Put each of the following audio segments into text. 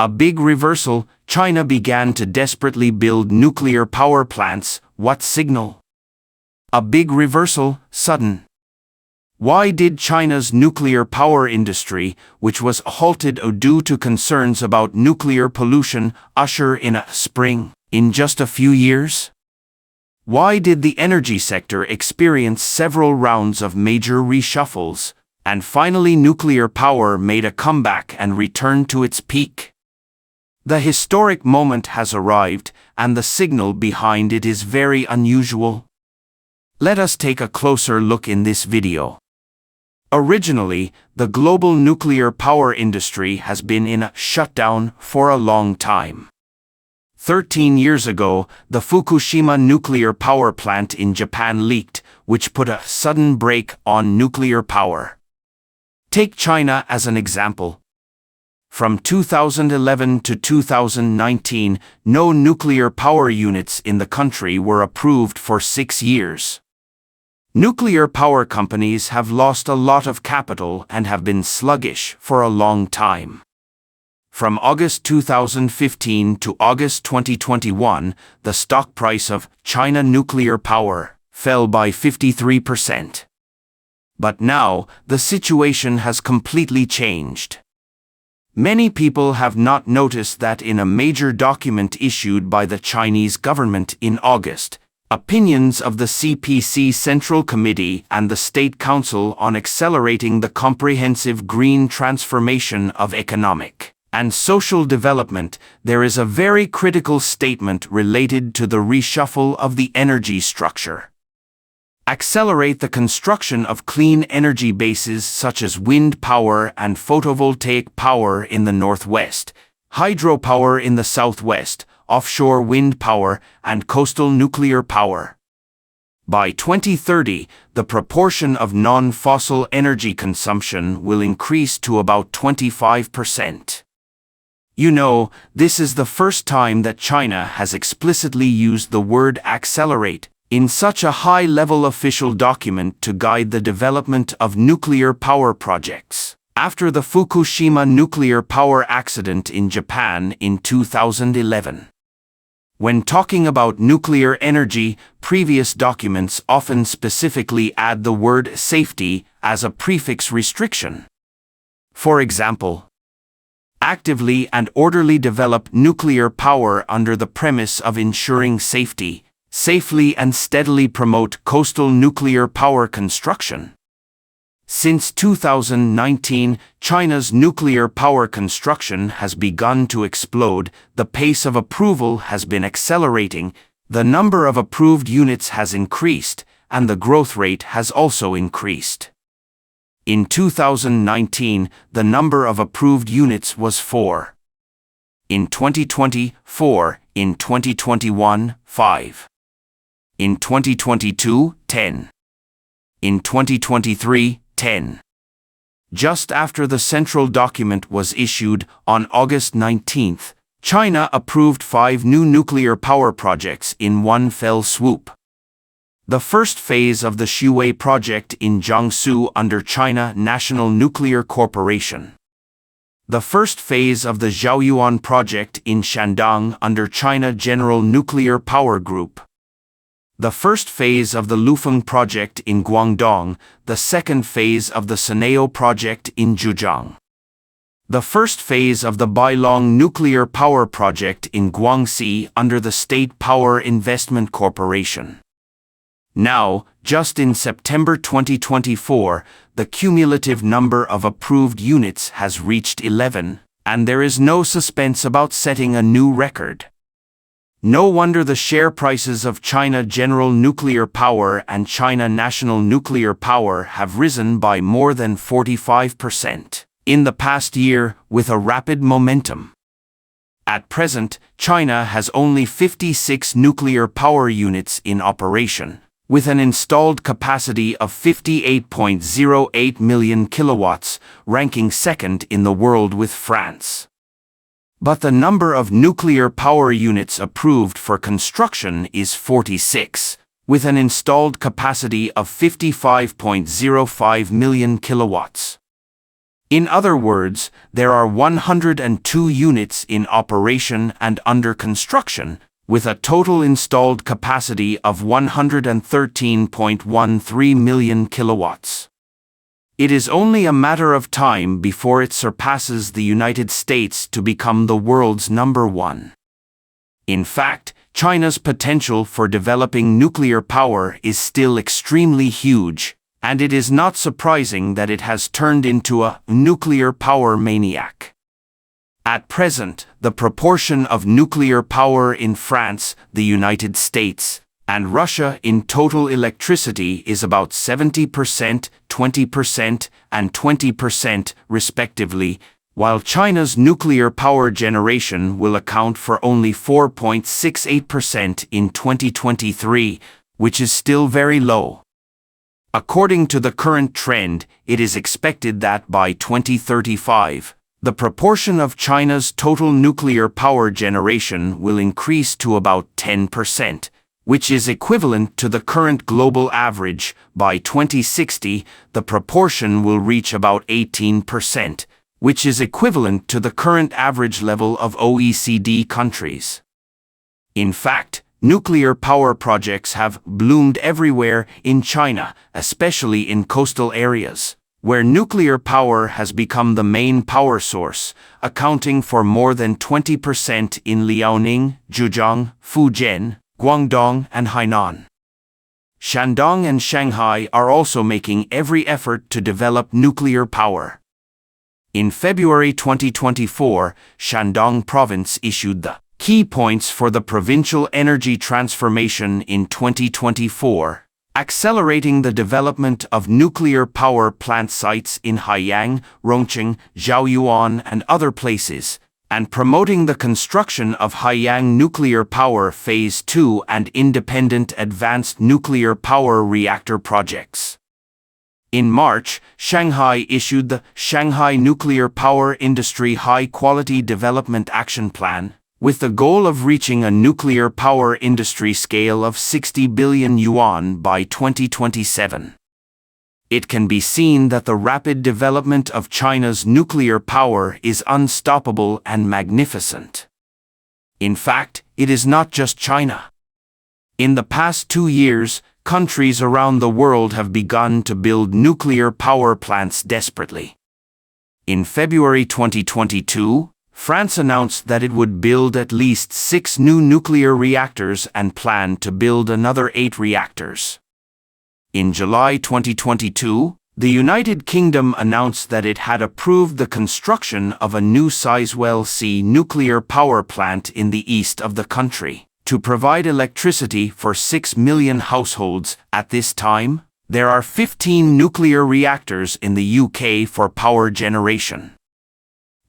A big reversal, China began to desperately build nuclear power plants. What signal? A big reversal, sudden. Why did China's nuclear power industry, which was halted due to concerns about nuclear pollution, usher in a spring in just a few years? Why did the energy sector experience several rounds of major reshuffles, and finally nuclear power made a comeback and returned to its peak? The historic moment has arrived, and the signal behind it is very unusual. Let us take a closer look in this video. Originally, the global nuclear power industry has been in a shutdown for a long time. 13 years ago, the Fukushima nuclear power plant in Japan leaked, which put a sudden brake on nuclear power. Take China as an example. From 2011 to 2019, no nuclear power units in the country were approved for 6 years. Nuclear power companies have lost a lot of capital and have been sluggish for a long time. From August 2015 to August 2021, the stock price of China nuclear power fell by 53%. But now, the situation has completely changed. Many people have not noticed that in a major document issued by the Chinese government in August, opinions of the CPC Central Committee and the State Council on Accelerating the Comprehensive Green Transformation of Economic and Social Development, there is a very critical statement related to the reshuffle of the energy structure. Accelerate the construction of clean energy bases such as wind power and photovoltaic power in the northwest, hydropower in the southwest, offshore wind power, and coastal nuclear power. By 2030, the proportion of non-fossil energy consumption will increase to about 25%. You know, this is the first time that China has explicitly used the word accelerate in such a high-level official document to guide the development of nuclear power projects, after the Fukushima nuclear power accident in Japan in 2011. When talking about nuclear energy, previous documents often specifically add the word safety as a prefix restriction. For example, actively and orderly develop nuclear power under the premise of ensuring safety, safely and steadily promote coastal nuclear power construction. Since 2019, China's nuclear power construction has begun to explode, the pace of approval has been accelerating, the number of approved units has increased, and the growth rate has also increased. In 2019, the number of approved units was 4. In 2020, 4. In 2021, 5. In 2022, 10. In 2023, 10. Just after the central document was issued, on August 19, China approved 5 new nuclear power projects in one fell swoop. The first phase of the Sichuan project in Jiangsu under China National Nuclear Corporation. The first phase of the Zhaoyuan project in Shandong under China General Nuclear Power Group. The first phase of the Lufeng project in Guangdong, the second phase of the Sanao project in Zhejiang. The first phase of the Bailong nuclear power project in Guangxi under the State Power Investment Corporation. Now, just in September 2024, the cumulative number of approved units has reached 11, and there is no suspense about setting a new record. No wonder the share prices of China General Nuclear Power and China National Nuclear Power have risen by more than 45% in the past year with a rapid momentum. At present, China has only 56 nuclear power units in operation, with an installed capacity of 58.08 million kilowatts, ranking second in the world with France. But the number of nuclear power units approved for construction is 46, with an installed capacity of 55.05 million kilowatts. In other words, there are 102 units in operation and under construction, with a total installed capacity of 113.13 million kilowatts. It is only a matter of time before it surpasses the United States to become the world's number one. In fact, China's potential for developing nuclear power is still extremely huge, and it is not surprising that it has turned into a nuclear power maniac. At present, the proportion of nuclear power in France, the United States, and Russia in total electricity is about 70%, 20%, and 20%, respectively, while China's nuclear power generation will account for only 4.68% in 2023, which is still very low. According to the current trend, it is expected that by 2035, the proportion of China's total nuclear power generation will increase to about 10%, which is equivalent to the current global average. By 2060, the proportion will reach about 18%, which is equivalent to the current average level of OECD countries. In fact, nuclear power projects have bloomed everywhere in China, especially in coastal areas, where nuclear power has become the main power source, accounting for more than 20% in Liaoning, Zhejiang, Fujian, Guangdong, and Hainan. Shandong and Shanghai are also making every effort to develop nuclear power. In February 2024, Shandong Province issued the key points for the provincial energy transformation in 2024, accelerating the development of nuclear power plant sites in Haiyang, Rongqing, Zhaoyuan, and other places, and promoting the construction of Haiyang Nuclear Power Phase 2 and independent advanced nuclear power reactor projects. In March, Shanghai issued the Shanghai Nuclear Power Industry High-Quality Development Action Plan, with the goal of reaching a nuclear power industry scale of 60 billion yuan by 2027. It can be seen that the rapid development of China's nuclear power is unstoppable and magnificent. In fact, it is not just China. In the past 2 years, countries around the world have begun to build nuclear power plants desperately. In February 2022, France announced that it would build at least 6 new nuclear reactors and planned to build another 8 reactors. In July 2022, the United Kingdom announced that it had approved the construction of a new Sizewell C nuclear power plant in the east of the country, to provide electricity for 6 million households. At this time, there are 15 nuclear reactors in the UK for power generation.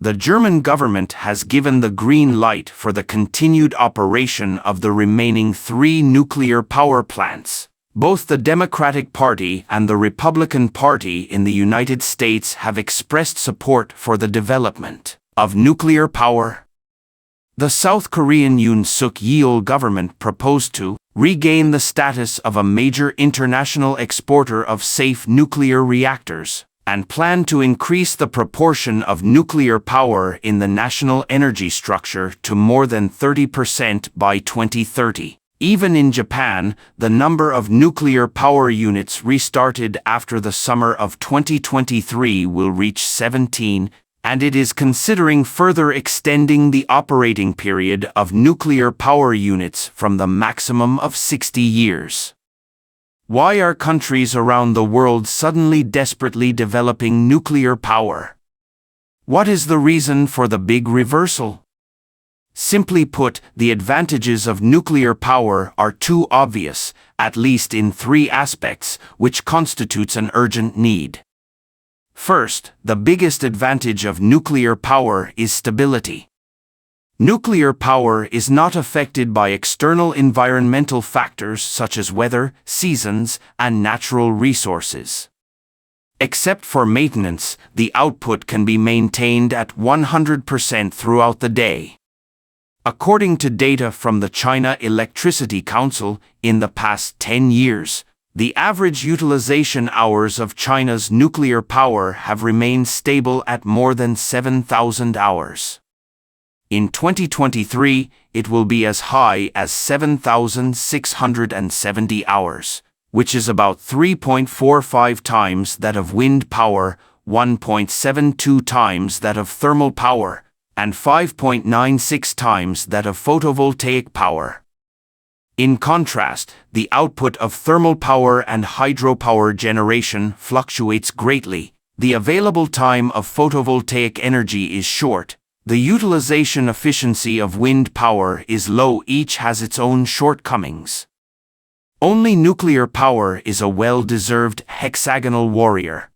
The German government has given the green light for the continued operation of the remaining 3 nuclear power plants. Both the Democratic Party and the Republican Party in the United States have expressed support for the development of nuclear power. The South Korean Yoon Suk-yeol government proposed to regain the status of a major international exporter of safe nuclear reactors, and plan to increase the proportion of nuclear power in the national energy structure to more than 30% by 2030. Even in Japan, the number of nuclear power units restarted after the summer of 2023 will reach 17, and it is considering further extending the operating period of nuclear power units from the maximum of 60 years. Why are countries around the world suddenly desperately developing nuclear power? What is the reason for the big reversal? Simply put, the advantages of nuclear power are too obvious, at least in 3 aspects, which constitutes an urgent need. First, the biggest advantage of nuclear power is stability. Nuclear power is not affected by external environmental factors such as weather, seasons, and natural resources. Except for maintenance, the output can be maintained at 100% throughout the day. According to data from the China Electricity Council, in the past 10 years, The average utilization hours of China's nuclear power have remained stable at more than 7,000 hours. In 2023, it will be as high as 7,670 hours, which is about 3.45 times that of wind power, 1.72 times that of thermal power, and 5.96 times that of photovoltaic power. In contrast, the output of thermal power and hydropower generation fluctuates greatly. The available time of photovoltaic energy is short. The utilization efficiency of wind power is low. Each has its own shortcomings. Only nuclear power is a well-deserved hexagonal warrior.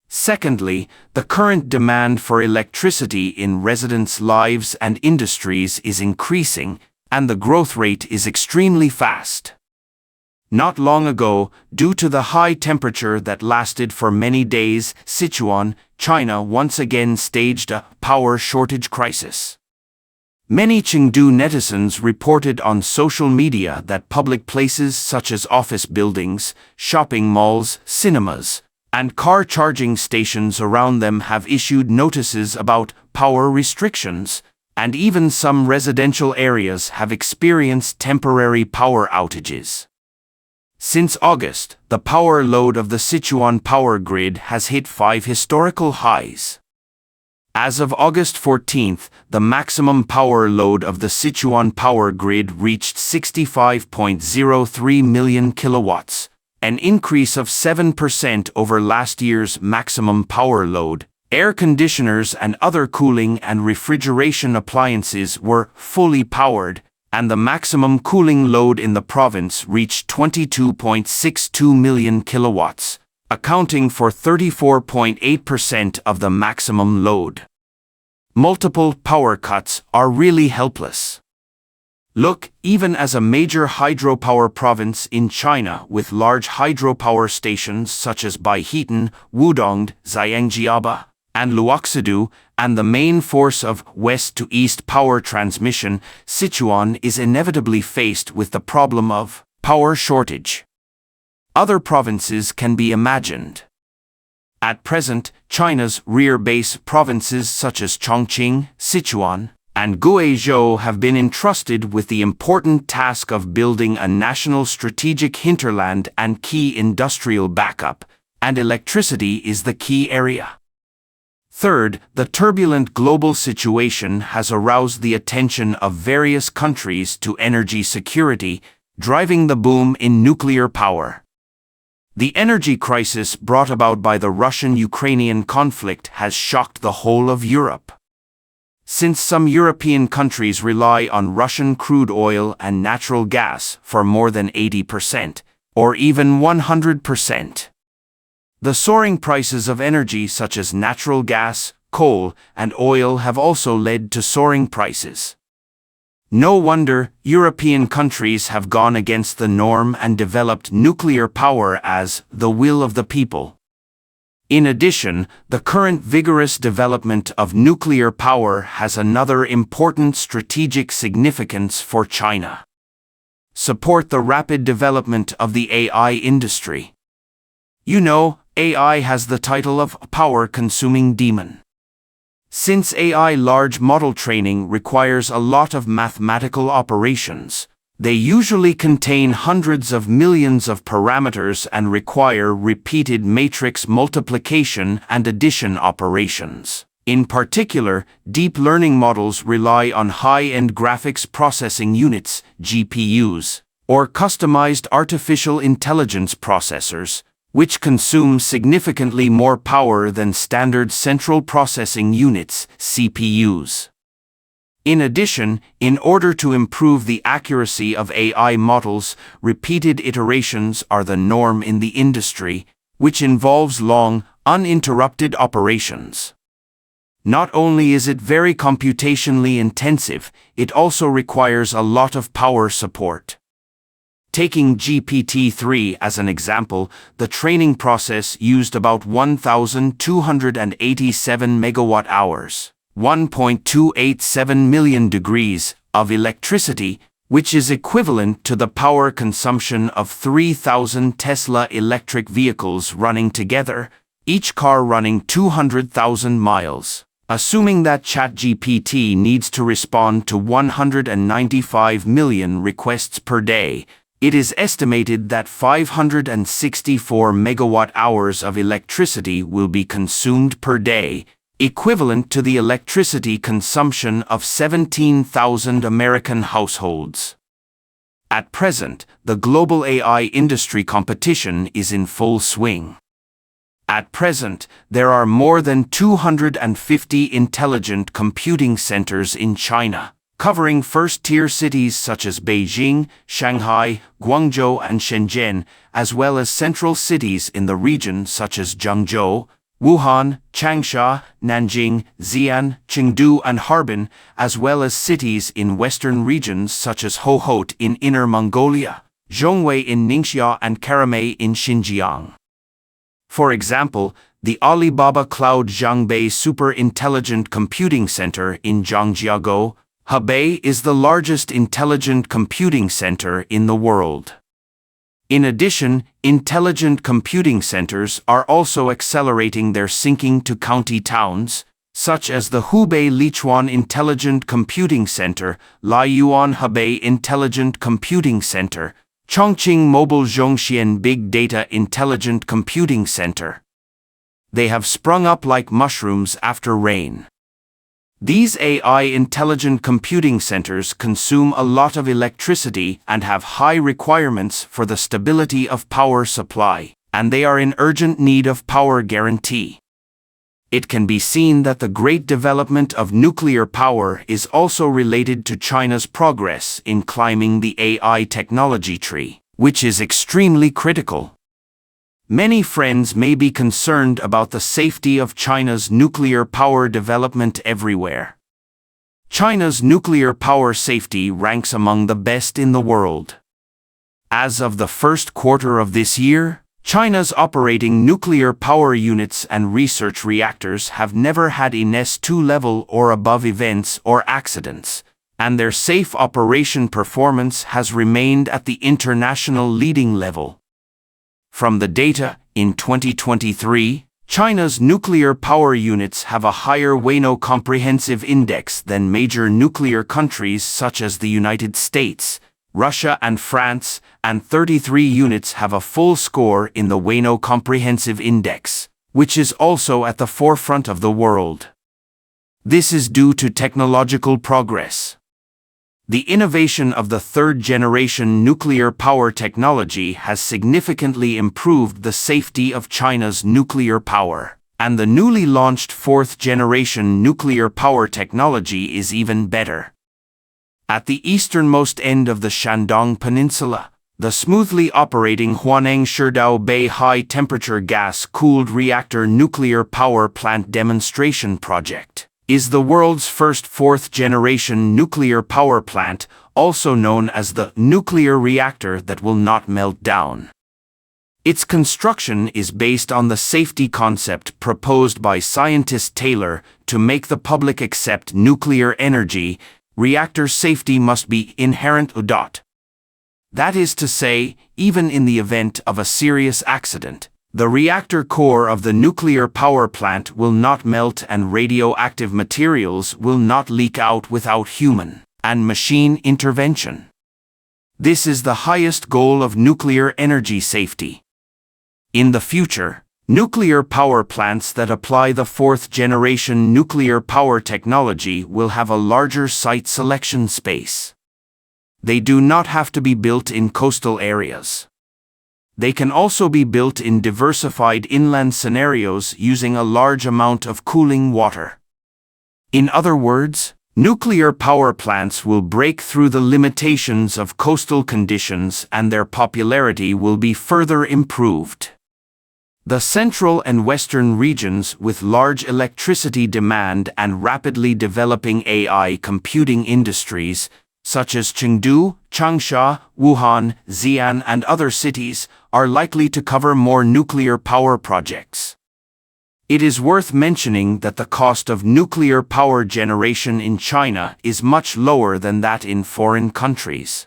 Secondly, the current demand for electricity in residents' lives and industries is increasing, and the growth rate is extremely fast. Not long ago, due to the high temperature that lasted for many days, Sichuan, China once again staged a power shortage crisis. Many Chengdu netizens reported on social media that public places such as office buildings, shopping malls, cinemas, and car charging stations around them have issued notices about power restrictions, and even some residential areas have experienced temporary power outages. Since August, the power load of the Sichuan power grid has hit 5 historical highs. As of August 14th, the maximum power load of the Sichuan power grid reached 65.03 million kilowatts, an increase of 7% over last year's maximum power load. Air conditioners and other cooling and refrigeration appliances were fully powered, and the maximum cooling load in the province reached 22.62 million kilowatts, accounting for 34.8% of the maximum load. Multiple power cuts are really helpless. Look, even as a major hydropower province in China with large hydropower stations such as Baihetan, Wudong, Zhangjiaba, and Luoxidu, and the main force of west-to-east power transmission, Sichuan is inevitably faced with the problem of power shortage. Other provinces can be imagined. At present, China's rear-base provinces such as Chongqing, Sichuan, and Guizhou have been entrusted with the important task of building a national strategic hinterland and key industrial backup, and electricity is the key area. Third, the turbulent global situation has aroused the attention of various countries to energy security, driving the boom in nuclear power. The energy crisis brought about by the Russian-Ukrainian conflict has shocked the whole of Europe. Since some European countries rely on Russian crude oil and natural gas for more than 80%, or even 100%. The soaring prices of energy such as natural gas, coal, and oil have also led to soaring prices. No wonder European countries have gone against the norm and developed nuclear power as the will of the people. In addition, the current vigorous development of nuclear power has another important strategic significance for China. Support the rapid development of the AI industry. You know, AI has the title of power-consuming demon. Since AI large model training requires a lot of mathematical operations, they usually contain hundreds of millions of parameters and require repeated matrix multiplication and addition operations. In particular, deep learning models rely on high-end graphics processing units, GPUs, or customized artificial intelligence processors, which consume significantly more power than standard central processing units, CPUs. In addition, in order to improve the accuracy of AI models, repeated iterations are the norm in the industry, which involves long, uninterrupted operations. Not only is it very computationally intensive, it also requires a lot of power support. Taking GPT-3 as an example, the training process used about 1,287 megawatt-hours, 1.287 million degrees, of electricity, which is equivalent to the power consumption of 3,000 Tesla electric vehicles running together, each car running 200,000 miles. Assuming that ChatGPT needs to respond to 195 million requests per day, it is estimated that 564 megawatt-hours of electricity will be consumed per day, equivalent to the electricity consumption of 17,000 American households. At present, the global AI industry competition is in full swing. At present, there are more than 250 intelligent computing centers in China, covering first-tier cities such as Beijing, Shanghai, Guangzhou and Shenzhen, as well as central cities in the region such as Zhengzhou, Wuhan, Changsha, Nanjing, Xi'an, Chengdu and Harbin, as well as cities in western regions such as Hohhot in Inner Mongolia, Zhongwei in Ningxia and Karamay in Xinjiang. For example, the Alibaba Cloud Zhangbei Super Intelligent Computing Center in Zhangjiago, Hebei is the largest intelligent computing center in the world. In addition, intelligent computing centers are also accelerating their sinking to county towns, such as the Hubei Lichuan Intelligent Computing Center, Laiyuan Hebei Intelligent Computing Center, Chongqing Mobile Zhongxian Big Data Intelligent Computing Center. They have sprung up like mushrooms after rain. These AI intelligent computing centers consume a lot of electricity and have high requirements for the stability of power supply, and they are in urgent need of power guarantee. It can be seen that the great development of nuclear power is also related to China's progress in climbing the AI technology tree, which is extremely critical. Many friends may be concerned about the safety of China's nuclear power development everywhere. China's nuclear power safety ranks among the best in the world. As of the first quarter of this year, China's operating nuclear power units and research reactors have never had INES-2 level or above events or accidents, and their safe operation performance has remained at the international leading level. From the data, in 2023, China's nuclear power units have a higher Wayno Comprehensive Index than major nuclear countries such as the United States, Russia and France, and 33 units have a full score in the Wayno Comprehensive Index, which is also at the forefront of the world. This is due to technological progress. The innovation of the third-generation nuclear power technology has significantly improved the safety of China's nuclear power, and the newly launched fourth-generation nuclear power technology is even better. At the easternmost end of the Shandong Peninsula, the smoothly operating Huaneng Shidao Bay high-temperature gas-cooled reactor nuclear power plant demonstration project is the world's first fourth-generation nuclear power plant, also known as the nuclear reactor that will not melt down. Its construction is based on the safety concept proposed by scientist Taylor to make the public accept nuclear energy. Reactor safety must be inherent. That is to say, even in the event of a serious accident, the reactor core of the nuclear power plant will not melt and radioactive materials will not leak out without human and machine intervention. This is the highest goal of nuclear energy safety. In the future, nuclear power plants that apply the fourth-generation nuclear power technology will have a larger site selection space. They do not have to be built in coastal areas. They can also be built in diversified inland scenarios using a large amount of cooling water. In other words, nuclear power plants will break through the limitations of coastal conditions and their popularity will be further improved. The central and western regions with large electricity demand and rapidly developing AI computing industries, such as Chengdu, Changsha, Wuhan, Xi'an and other cities, are likely to cover more nuclear power projects. It is worth mentioning that the cost of nuclear power generation in China is much lower than that in foreign countries.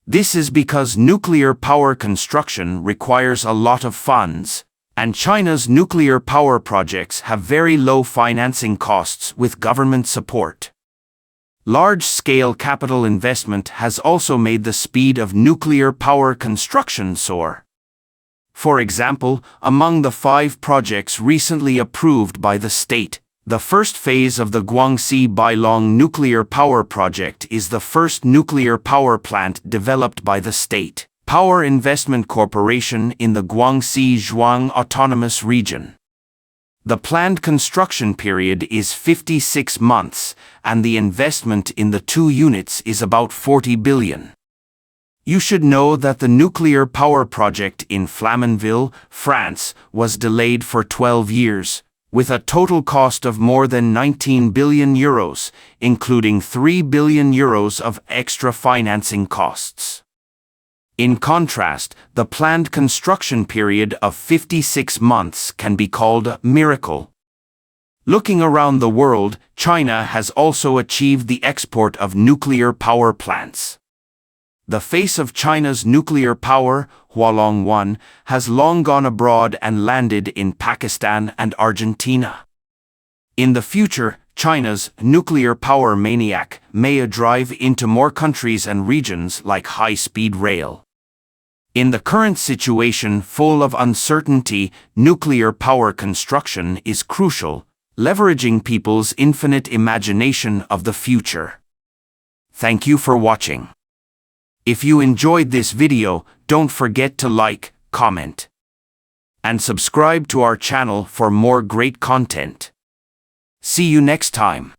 This is because nuclear power construction requires a lot of funds, and China's nuclear power projects have very low financing costs with government support. Large-scale capital investment has also made the speed of nuclear power construction soar. For example, among the 5 projects recently approved by the state, the first phase of the Guangxi Bailong nuclear power project is the first nuclear power plant developed by the State Power Investment Corporation in the Guangxi Zhuang Autonomous Region. The planned construction period is 56 months, and the investment in the 2 units is about 40 billion. You should know that the nuclear power project in Flamanville, France, was delayed for 12 years, with a total cost of more than 19 billion euros, including 3 billion euros of extra financing costs. In contrast, the planned construction period of 56 months can be called a miracle. Looking around the world, China has also achieved the export of nuclear power plants. The face of China's nuclear power, Hualong 1, has long gone abroad and landed in Pakistan and Argentina. In the future, China's nuclear power maniac may drive into more countries and regions like high-speed rail. In the current situation full of uncertainty, nuclear power construction is crucial, leveraging people's infinite imagination of the future. Thank you for watching. If you enjoyed this video, don't forget to like, comment, and subscribe to our channel for more great content. See you next time.